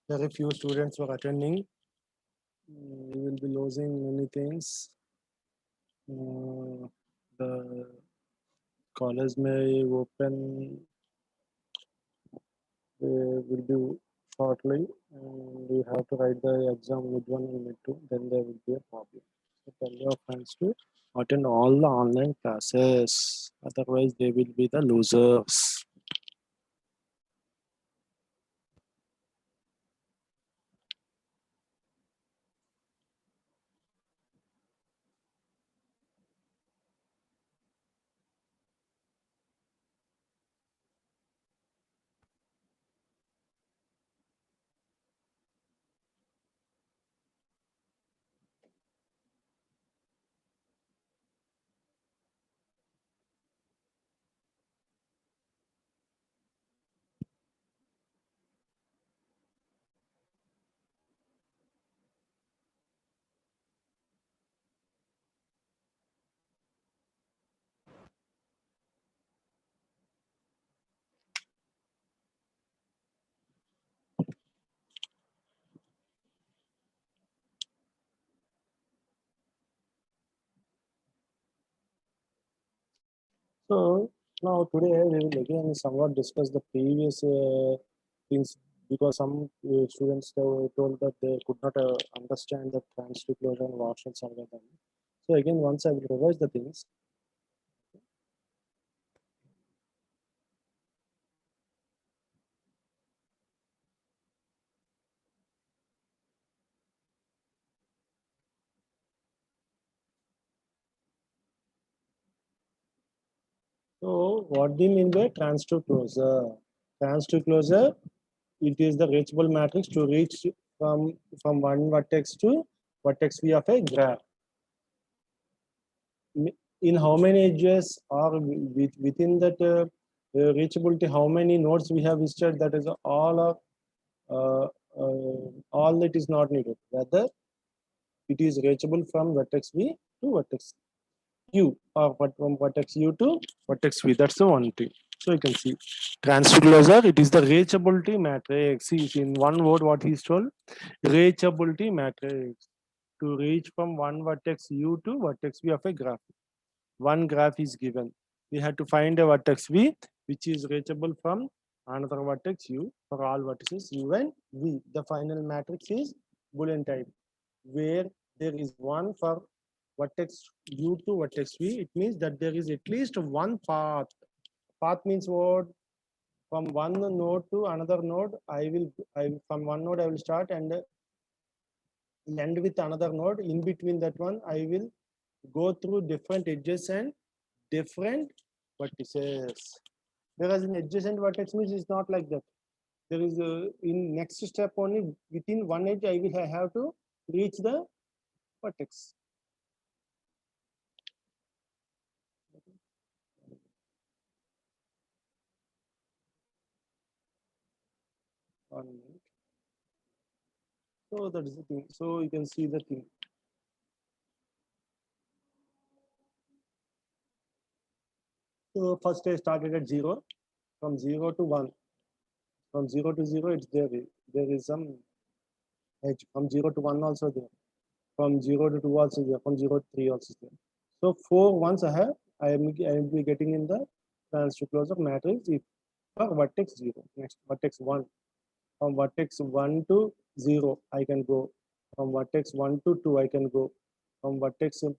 very few students were attending. We will be losing many things. The college may open will be shortly, and we have to write the exam mid one and mid two. Then there will be a problem. So tell your friends to attend all the online classes. Otherwise, they will be the losers. So now today we will again somewhat discuss the previous things because some students told that they could not understand the transfer closure and Warshaw's algorithm. So again, once I will revise the things. So what do you mean by transfer closure? Transfer closure, it is the reachable matrix to reach from one vertex to vertex V of a graph. In how many edges or within that reachability, how many nodes we have visited, that is all of all that is not needed. Whether it is reachable from vertex V to vertex U or from vertex U to vertex V. That's the one thing. So you can see transfer closure, it is the reachability matrix. See, in one word, what he's told, reachability matrix to reach from one vertex U to vertex V of a graph. One graph is given. We have to find a vertex V which is reachable from another vertex U for all vertices U and V. The final matrix is Boolean type, where there is one for vertex U to vertex V. It means that there is at least one path. Path means what? From one node to another node, from one node I will start and end with another node. In between that one, I will go through different edges and different vertices. Whereas in adjacent vertex means it's not like that. There is in next step only within one edge I will have to reach the vertex. One minute. So that is the thing. So you can see the thing. So first I started at 0. From 0 to 1. From 0 to 0, it's there. There is some edge. From 0 to 1 also there. From 0 to 2 also there. From 0 to 3 also there. So 4 once I have, I am be getting in the transfer closure matrix if for vertex 0. Next vertex 1. From vertex 1 to 0, I can go. From vertex 1 to 2, I can go. From vertex 1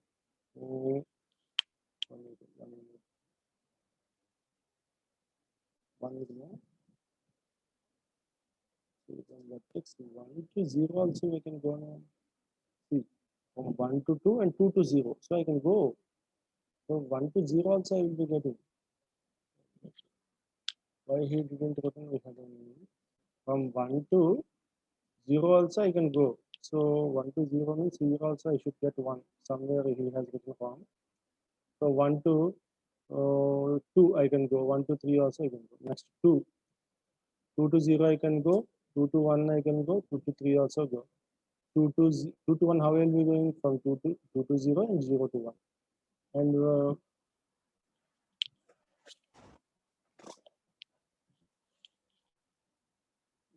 is more. From vertex 1 to 0 also we can go now. See, from 1 to 2 and 2 to 0. So I can go. So 1 to 0 also I will be getting. Why he didn't written we have from 1 to 0 also I can go. So 1 to 0 means here also I should get 1. Somewhere he has written wrong. So 1 to 2 I can go. 1 to 3 also I can go. Next 2. 2 to 0 I can go. 2 to 1 I can go. 2 to 3 also go. 2 to 1 how will be going from 2 to 0 and 0 to 1. And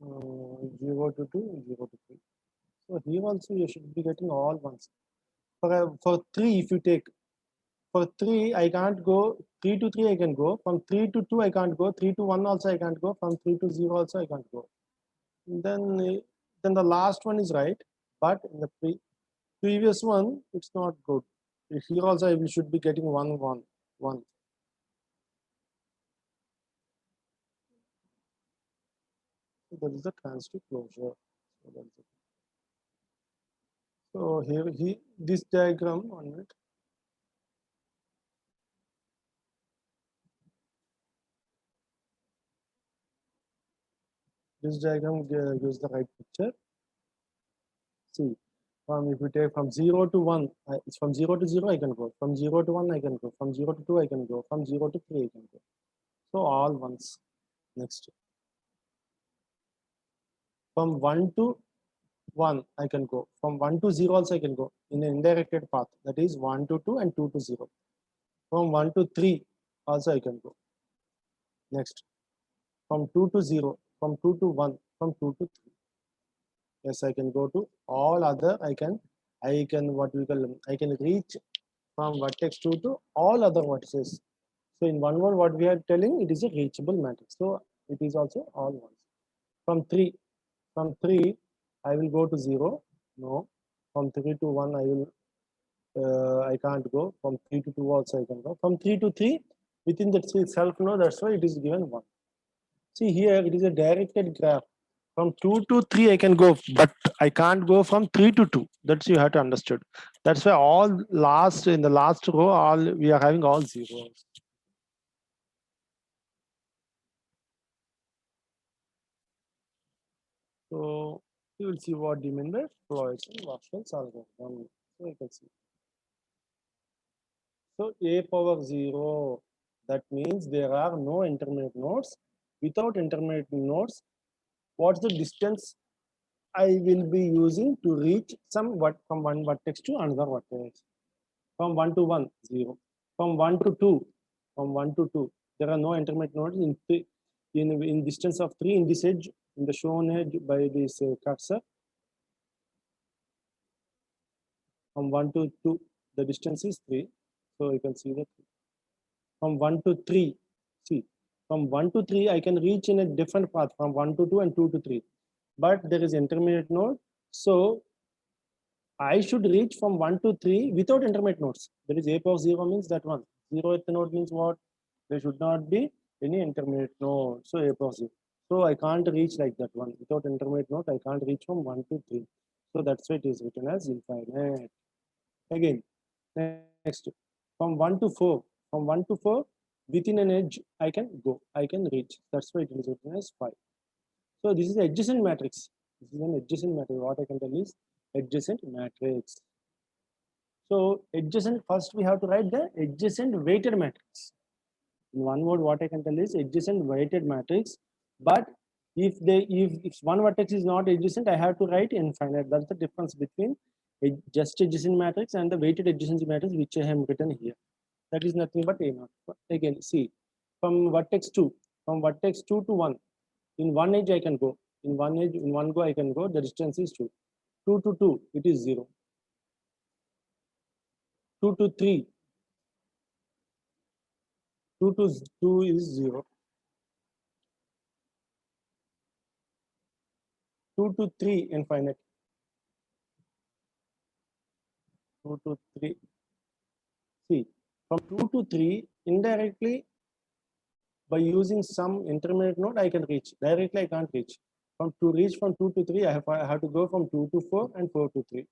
0 to 2, 0 to 3. So here also you should be getting all ones. For 3, if you take, for 3, I can't go, 3 to 3 I can go, from 3 to 2 I can't go, 3 to 1 also I can't go, from 3 to 0 also I can't go. Then the last one is right, but in the previous one, it's not good. Here also we should be getting 1, 1, 1. So that is the transitive closure. So, that is it. So here, this diagram on it. This diagram gives the right picture. See, if you take from 0 to 1, it's from 0 to 0 I can go, from 0 to 1 I can go, from 0 to 2 I can go, from 0 to 3 I can go. So all ones. Next. From 1 to 1 I can go, from 1 to 0 also I can go in an indirected path, that is 1 to 2 and 2 to 0. From 1 to 3 also I can go. Next, from 2 to 0, from 2 to 1, from 2 to 3. Yes, I can go to all other, I can what we call them, I can reach from vertex 2 to all other vertices. So in one word, what we are telling, it is a reachable matrix. So it is also all ones. From 3, I will go to 0. No. From 3 to 1, I can't go. From 3 to 2 also I can go. From 3 to 3, within the self no, that's why it is given 1. See here, it is a directed graph. From 2 to 3, I can go, but I can't go from 3 to 2. That's you have to understood. That's why all in the last row, all we are having all zeros. So you will see what mean by Floyd's algorithm. So you can see. So a power 0, that means there are no intermediate nodes. Without intermediate nodes, what's the distance I will be using to reach from one vertex to another vertex? From 1 to 1, 0. From 1 to 2, there are no intermediate nodes in distance of 3 in this edge, in the shown edge by this cursor. From 1 to 2, the distance is 3. So you can see that from 1 to 3, see, from 1 to 3, I can reach in a different path from 1 to 2 and 2 to 3. But there is intermediate node. So I should reach from 1 to 3 without intermediate nodes. There is a power 0 means that one. 0th node means what? There should not be any intermediate node. So a power 0. So I can't reach like that one. Without intermediate node, I can't reach from 1 to 3. So that's why it is written as infinite. Again, next, from 1 to 4, within an edge, I can go, I can reach. That's why it is written as 5. So this is adjacent matrix. This is an adjacent matrix. What I can tell is adjacent matrix. So adjacent, first we have to write the adjacent weighted matrix. In one word, what I can tell is adjacent weighted matrix. But if one vertex is not adjacent, I have to write infinite. That's the difference between a just adjacent matrix and the weighted adjacency matrix, which I have written here. That is nothing but A naught. Again, see, from vertex 2 to 1, in one edge I can go. In one edge, in one go I can go. The distance is 2. 2 to 2, it is 0. 2 to 3, 2 to 2 is 0. 2 to 3, infinite. 2 to 3. See, from 2 to 3, indirectly, by using some intermediate node, I can reach. Directly, I can't reach. To reach from 2 to 3, I have to go from 2 to 4 and 4 to 3.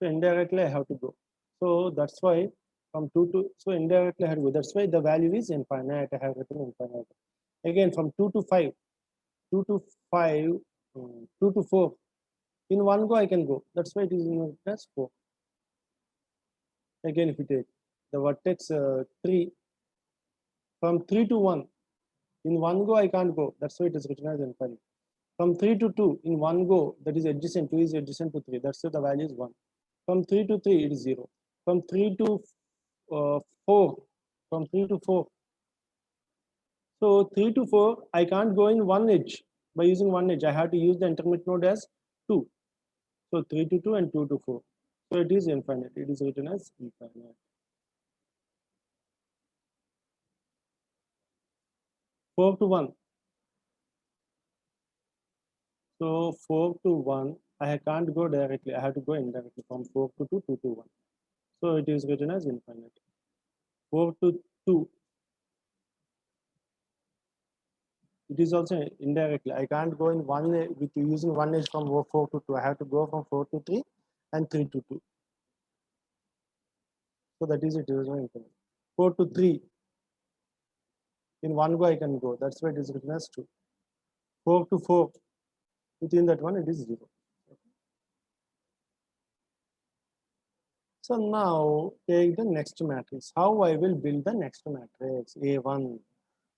So indirectly, I have to go. So that's why from 2 to, so indirectly I have to go. That's why the value is infinite. I have written infinite. Again, from 2 to 5, 2 to 5, 2 to 4. In one go, I can go. That's why it is in as 4. Again, if you take the vertex 3, from 3 to 1, in one go, I can't go. That's why it is written as infinite. From 3 to 2, in one go, that is adjacent, 2 is adjacent to 3. That's why the value is 1. From 3 to 3, it is 0. From 3 to 4, from 3 to 4. So 3 to 4, I can't go in one edge. By using one edge, I have to use the intermediate node as 2. So 3 to 2 and 2 to 4. So it is infinite. It is written as infinite. 4 to 1. So 4 to 1, I can't go directly. I have to go indirectly from 4 to 2, 2 to 1. So it is written as infinite. 4 to 2. It is also indirectly. I can't go in one with using one edge from 4 to 2. I have to go from 4 to 3 and 3 to 2. So that is it. It is infinite. 4 to 3. In one go I can go. That's why it is written as 2. 4 to 4. Within that one it is 0. So now take the next matrix. How I will build the next matrix? A1.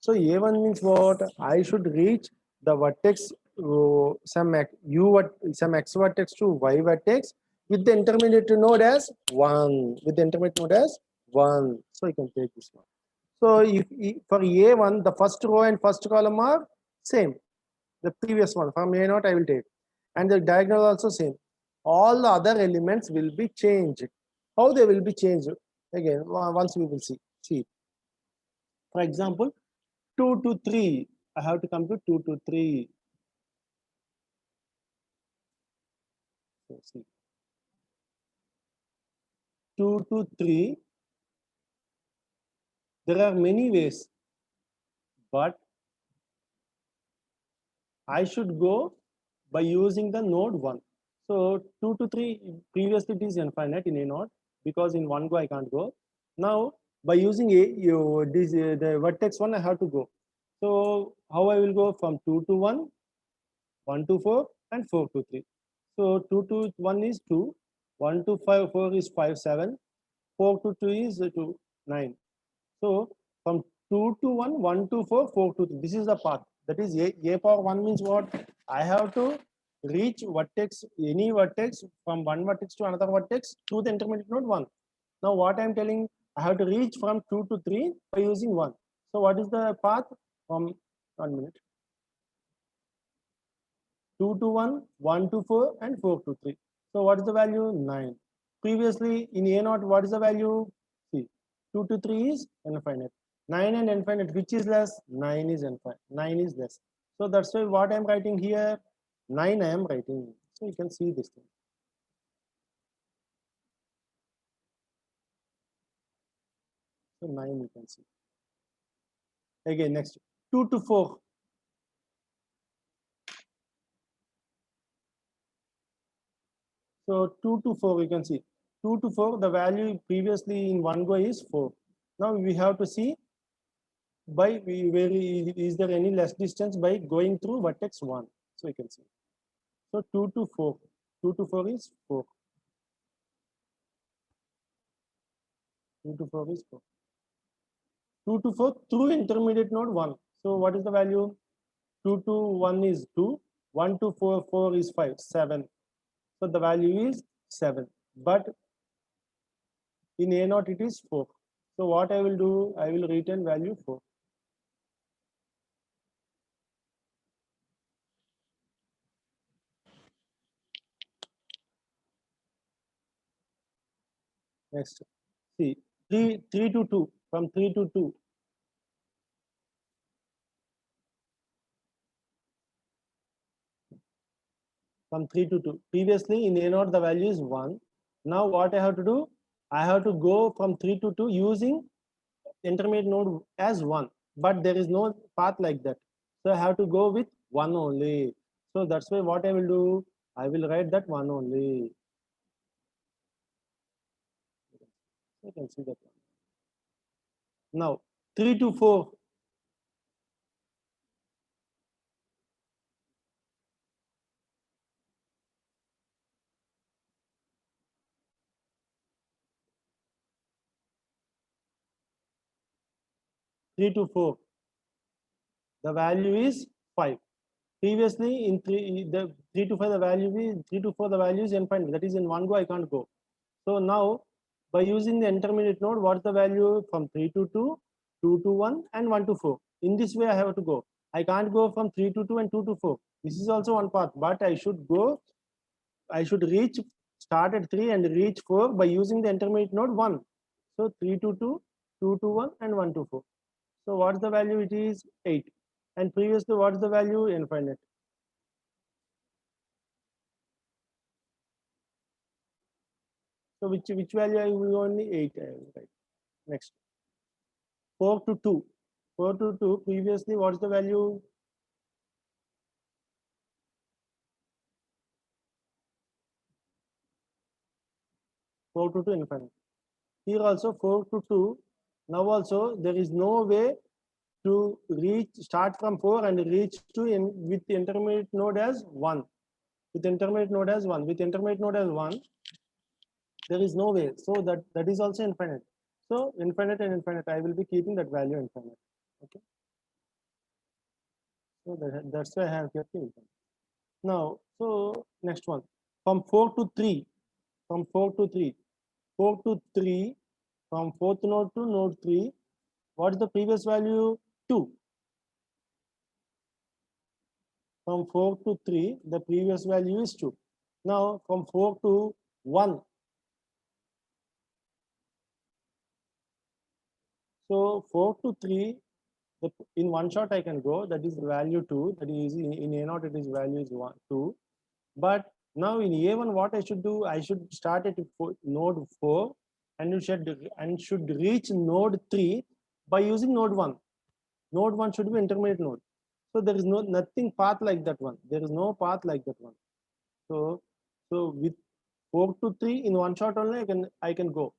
So A1 means what? I should reach the vertex some x vertex to y vertex with the intermediate node as 1. With the intermediate node as 1. So I can take this one. So if for A1, the first row and first column are same. The previous one from A0 I will take. And the diagonal also same. All the other elements will be changed. How they will be changed? Again, once we will see. See, for example, 2 to 3. I have to come to 2 to 3. So see, 2 to 3. There are many ways, but I should go by using the node 1. So 2 to 3, previously it is infinite in A0 because in one go I can't go. Now by using the vertex 1 I have to go. So how I will go from 2 to 1, 1 to 4 and 4 to 3. So 2 to 1 is 2, 1 to 5, 4 is 5, 7, 4 to 2 is 2, 9. So from 2 to 1, 1 to 4, 4 to 3. This is the path. That is a power 1 means what? I have to reach vertex, any vertex from one vertex to another vertex through the intermediate node 1. Now what I am telling, I have to reach from 2 to 3 by using 1. So what is the path? From 1 minute. 2 to 1, 1 to 4 and 4 to 3. So what is the value? 9. Previously in A0, what is the value? See, 2 to 3 is infinite. 9 and infinite, which is less? 9 is infinite. 9 is less. So that's why what I am writing here, 9 I am writing. So you can see this thing. So 9 you can see. Again, next 2 to 4. So 2 to 4 you can see. 2 to 4, the value previously in one go is 4. Now we have to see by where is there any less distance by going through vertex 1. So you can see. So 2 to 4. 2 to 4 is 4. 2 to 4 is 4. 2 to 4 through intermediate node 1. So what is the value? 2 to 1 is 2. 1 to 4, 4 is 5, 7. So the value is 7. But in A0 it is 4. So what I will do, I will return value 4. Next, see 3 to 2, from 3 to 2. From 3 to 2. Previously in A0 the value is 1. Now what I have to do? I have to go from 3 to 2 using intermediate node as 1. But there is no path like that. So I have to go with 1 only. So that's why what I will do? I will write that 1 only. You can see that one. Now 3 to 4. 3 to 4. The value is 5. Previously in 3 to 5 the value is 3 to 4 the value is infinite. That is in one go I can't go. So now by using the intermediate node, what's the value from 3 to 2, 2 to 1 and 1 to 4. In this way I have to go. I can't go from 3 to 2 and 2 to 4. This is also one path, but I should reach, start at 3 and reach 4 by using the intermediate node 1. So 3 to 2, 2 to 1, and 1 to 4. So what's the value? It is 8. And previously, what's the value? Infinite. So which value I will only 8, right? Next. 4 to 2. 4 to 2, previously, what's the value? 4 to 2 infinite. Here also 4 to 2. Now also there is no way to start from 4 and reach to with the intermediate node as 1. With intermediate node as 1. With intermediate node as 1, there is no way. So that is also infinite. So infinite and infinite, I will be keeping that value infinite. Okay. So that's why I have kept infinite. Now, so next one. From 4 to 3. From 4 to 3. 4 to 3. From fourth node to node 3. What is the previous value? 2. From 4 to 3, the previous value is 2. Now, from 4 to 1. So, 4 to 3, in one shot I can go, that is value 2. That is in A0, it is value is 2. But now in A1, what I should do? I should start at node 4 and should reach node 3 by using node 1. Node 1 should be intermediate node. So there is nothing path like that one. There is no path like that one. So with 4 to 3 in one shot only I can go.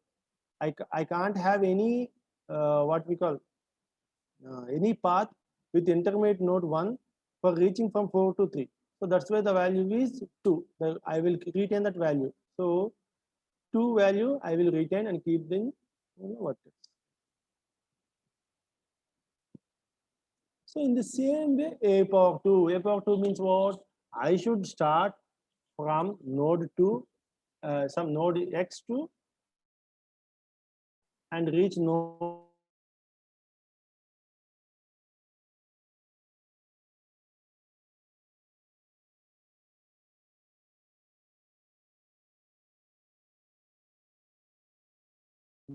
I can't have any what we call any path with intermediate node 1 for reaching from 4 to 3. So that's why the value is 2. I will retain that value. So 2 value I will retain and keep the vertex. So in the same way, a power 2. A power 2 means what? I should start from node 2, some node x2 and reach node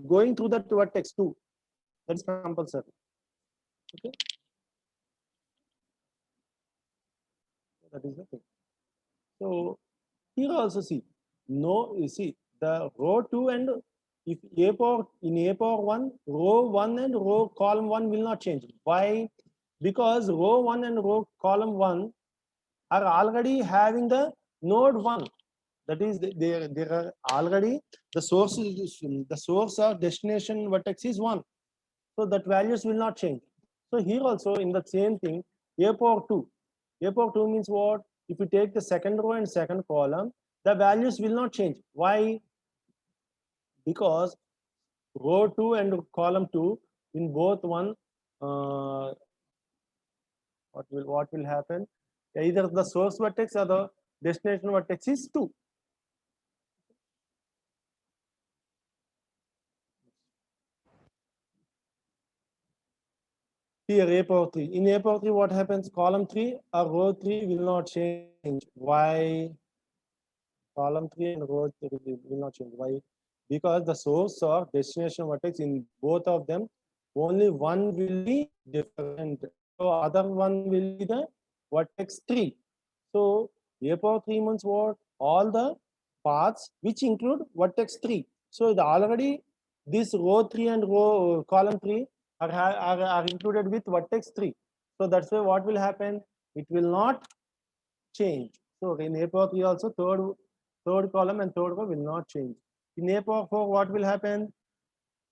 going through that vertex 2. That's compulsory. Okay. That is the thing. So here also see, no, you see the row 2 and if a power in a power 1, row 1 and row column 1 will not change. Why? Because row 1 and row column 1 are already having the node 1. That is, there are already the source or destination vertex is 1. So that values will not change. So here also in the same thing, a power 2. A power 2 means what? If you take the second row and second column, the values will not change. Why? Because row 2 and column 2 in both one, what will happen? Either the source vertex or the destination vertex is 2. Here a power 3. In a power 3, what happens? Column 3 or row 3 will not change. Why? Column 3 and row 3 will not change. Why? Because the source or destination vertex in both of them, only one will be different. So other one will be the vertex 3. So a power 3 means what? All the paths which include vertex 3. So already this row 3 and row column 3 are included with vertex 3. So that's why what will happen? It will not change. So in a power 3 also third column and third row will not change. In a power 4, what will happen?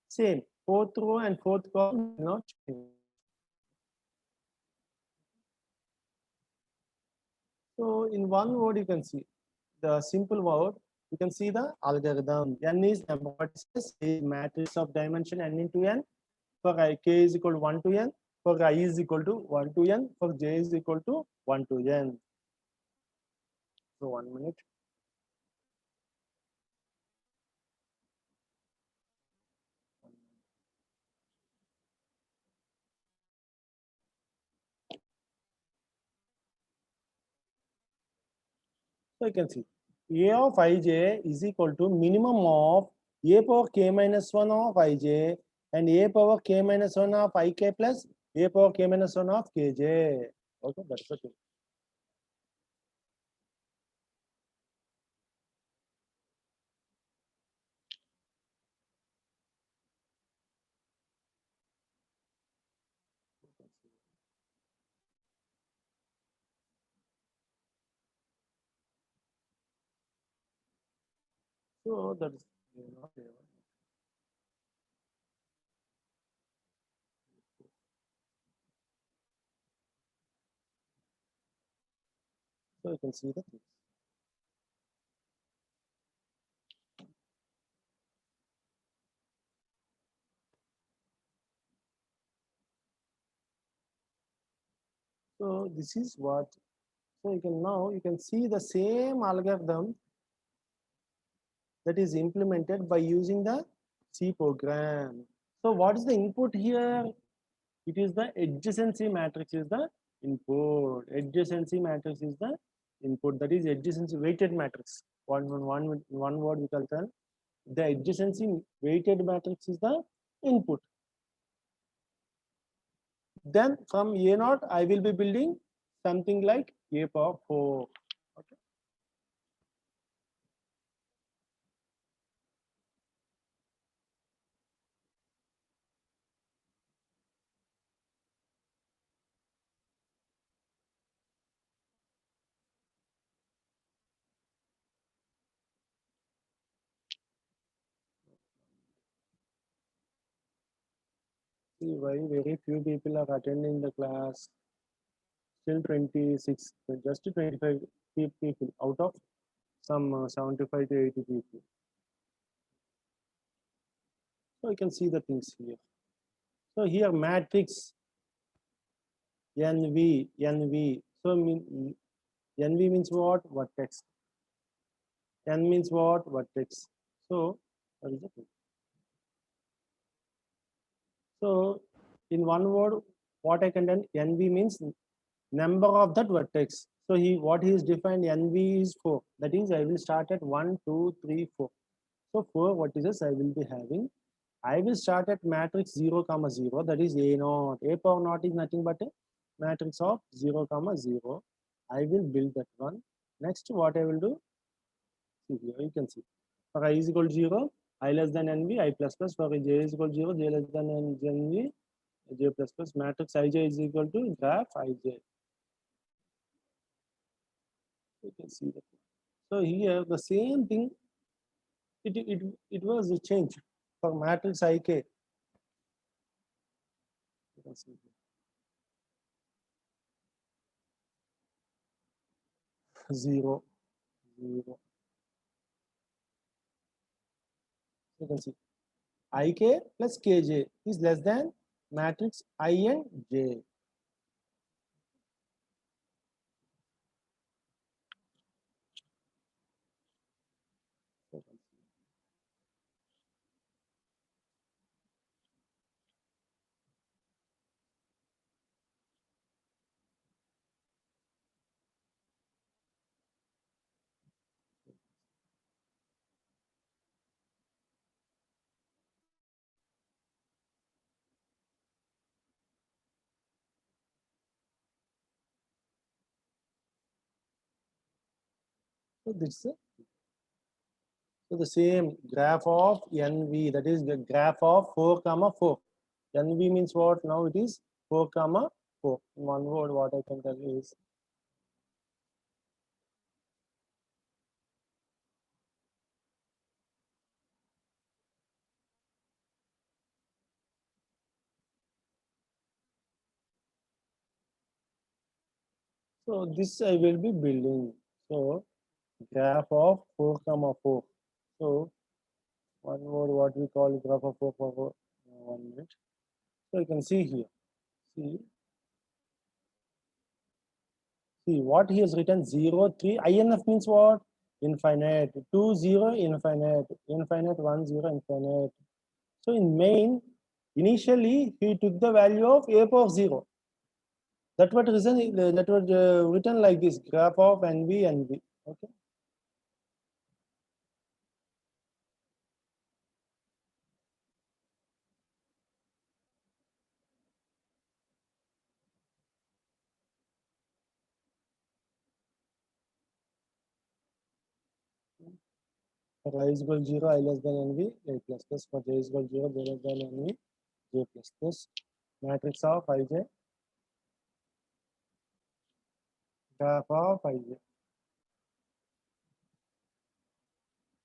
Same. Fourth row and fourth column will not change. So in one word, you can see the simple word. You can see the algorithm. N is number of vertices, a matrix of dimension n into n. For I, k is equal to 1 to n. For I is equal to 1 to n. For j is equal to 1 to n. So 1 minute. So you can see A of ij is equal to minimum of a power k minus 1 of ij and a power k minus 1 of ik plus a power k minus 1 of kj. Okay, that's the thing. So that's not A1. So you can see the things. So this is what. So you can now you can see the same algorithm that is implemented by using the C program. So what is the input here? It is the adjacency matrix is the input. Adjacency matrix is the input. That is adjacency weighted matrix. One word we can tell. The adjacency weighted matrix is the input. Then from A naught, I will be building something like A power 4. Okay. See why very few people are attending the class. Still 26, just 25 people out of some 75 to 80 people. So you can see the things here. So here matrix NV. So NV means what? Vertex. N means what? Vertex. So what is it? So in one word, what I can tell NV means number of that vertex. So what he is defined NV is 4. That is I will start at 1, 2, 3, 4. So 4 vertices I will be having. I will start at matrix 0, comma 0. That is A naught. A power naught is nothing but a matrix of 0, comma 0. I will build that one. Next, what I will do? See here, you can see. For I is equal to 0, I less than NV, I plus plus. For j is equal to 0, j less than NV, j plus plus. Matrix ij is equal to graph ij. You can see that. So here the same thing. It was changed for matrix ik. You can see. 0, 0. You can see ik plus kj is less than matrix I and j. So this is so the same graph of NV, that is the graph of 4, comma 4. NV means what? Now it is 4, comma 4. In one word, what I can tell you is so this I will be building. So graph of 4, comma 4. So one word, what we call graph of 4, comma 4. 1 minute. So you can see here. See what he has written 0, 3. INF means what? Infinite. 2, 0, infinite. Infinite, 1, 0, infinite. So in main, initially he took the value of a power 0. That was written like this graph of NV. Okay. For I is equal to 0, I less than nv, I plus plus. For j is equal to 0, j less than nv, j plus plus. Matrix of ij, graph of ij.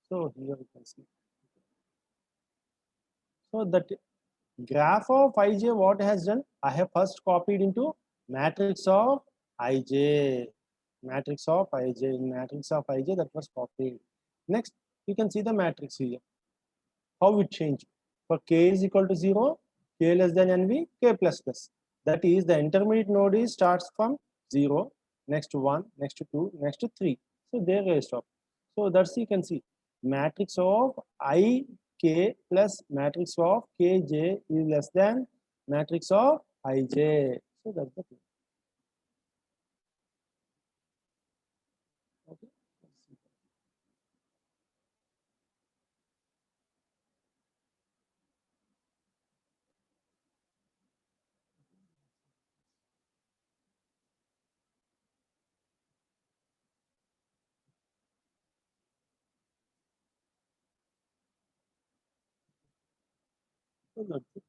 So here we can see. So that graph of ij, what has done? I have first copied into matrix of ij. Matrix of ij. In matrix of ij, that was copied. Next, you can see the matrix here. How it changed? For k is equal to 0, k less than nv, k plus plus. That is, the intermediate node is starts from 0, next to 1, next to 2, next to 3. So there I stop. So that's you can see matrix of I k plus matrix of kj is less than matrix of ij. So that's the thing. Okay. So that's it.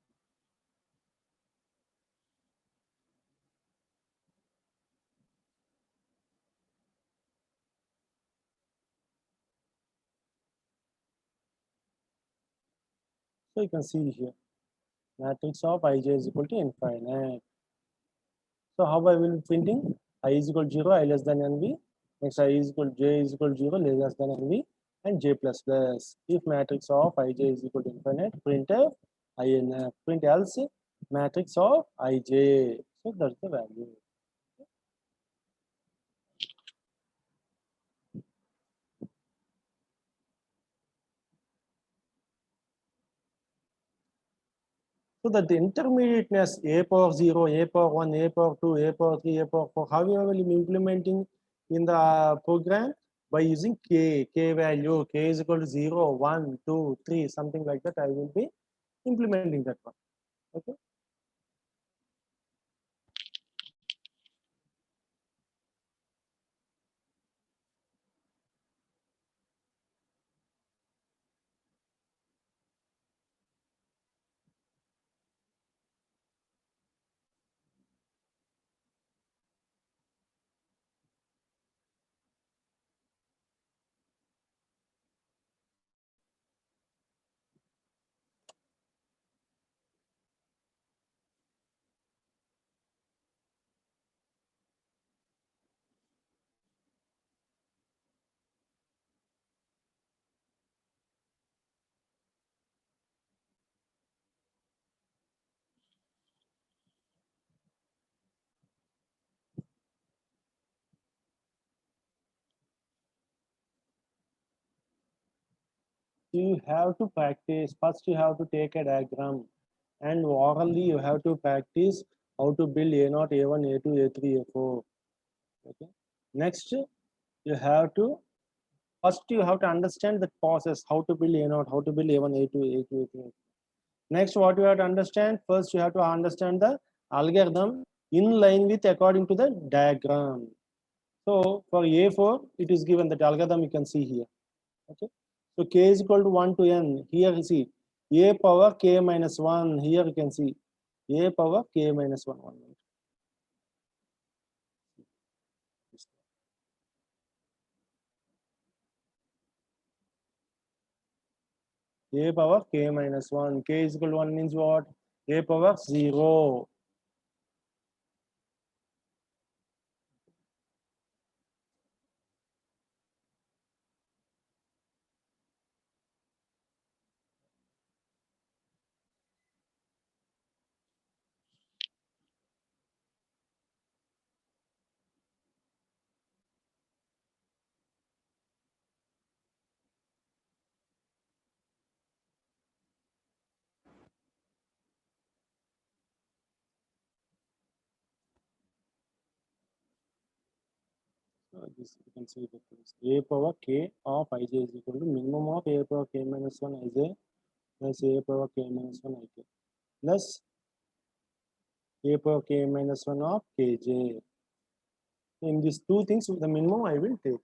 So you can see here matrix of ij is equal to infinite. So how I will be printing? I is equal to 0, I less than nv. Next I is equal to j is equal to 0, less than nv, and j plus plus. If matrix of ij is equal to infinite, printf inf. Print else matrix of ij. So that's the value. So that the intermediateness a power 0, a power 1, a power 2, a power 3, a power 4, how you will be implementing in the program? By using k value, k is equal to 0, 1, 2, 3, something like that. I will be implementing that one. Okay. You have to practice. First, you have to take a diagram, and orally you have to practice how to build A0, A1, A2, A3, A4. Okay. Next, you have to first you have to understand the process, how to build A0, how to build A1, A2, A2, A3. Next, what you have to understand, first you have to understand the algorithm in line with according to the diagram. So for A4, it is given that algorithm you can see here. Okay. So k is equal to 1 to n. Here you see a power k minus 1. Here you can see a power k minus 1. A power k minus 1. K is equal to 1 means what? A power 0. So this you can see that a power k of ij is equal to minimum of a power k minus 1 ij plus a power k minus 1 ik plus a power k minus 1 of kj. In these two things, the minimum I will take.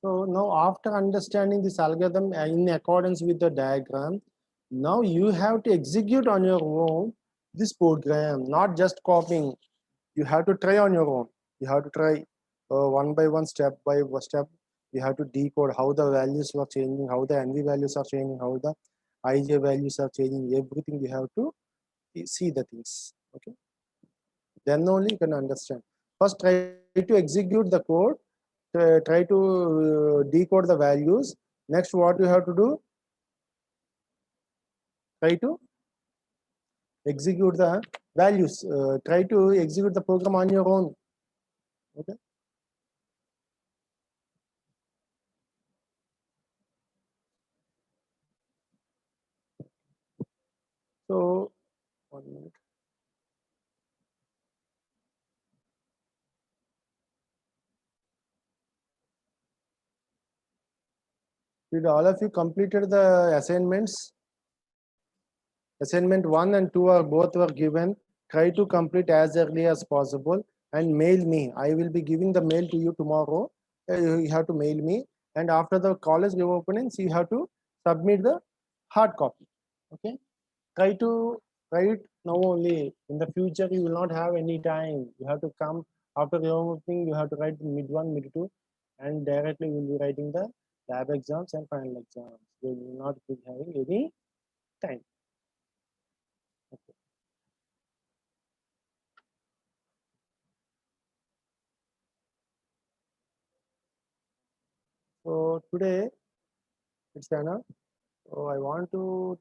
So now after understanding this algorithm in accordance with the diagram, now you have to execute on your own this program, not just copying. You have to try on your own. You have to try one by one, step by step. You have to decode how the values are changing, how the NV values are changing, how the IJ values are changing. Everything you have to see the things. Okay, then only you can understand. First, try to execute the code. Try to decode the values. Next, what you have to do? Try to execute the values. Try to execute the program on your own. Okay. So 1 minute. Did all of you completed the assignments? Assignment 1 and 2 are both were given. Try to complete as early as possible and mail me. I will be giving the mail to you tomorrow. You have to mail me. And after the college reopenings, you have to submit the hard copy. Okay. Try to write now only. In the future, you will not have any time. You have to come after reopening, you have to write mid 1, mid 2, and directly you will be writing the lab exams and final exams. You will not be having any time. Okay. So today it's enough. So I want to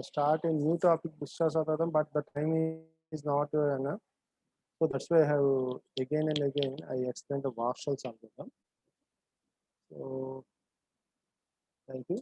start a new topic, discuss other them, but the time is not enough. So that's why I have again and again I explained the Marshall's algorithm. So thank you.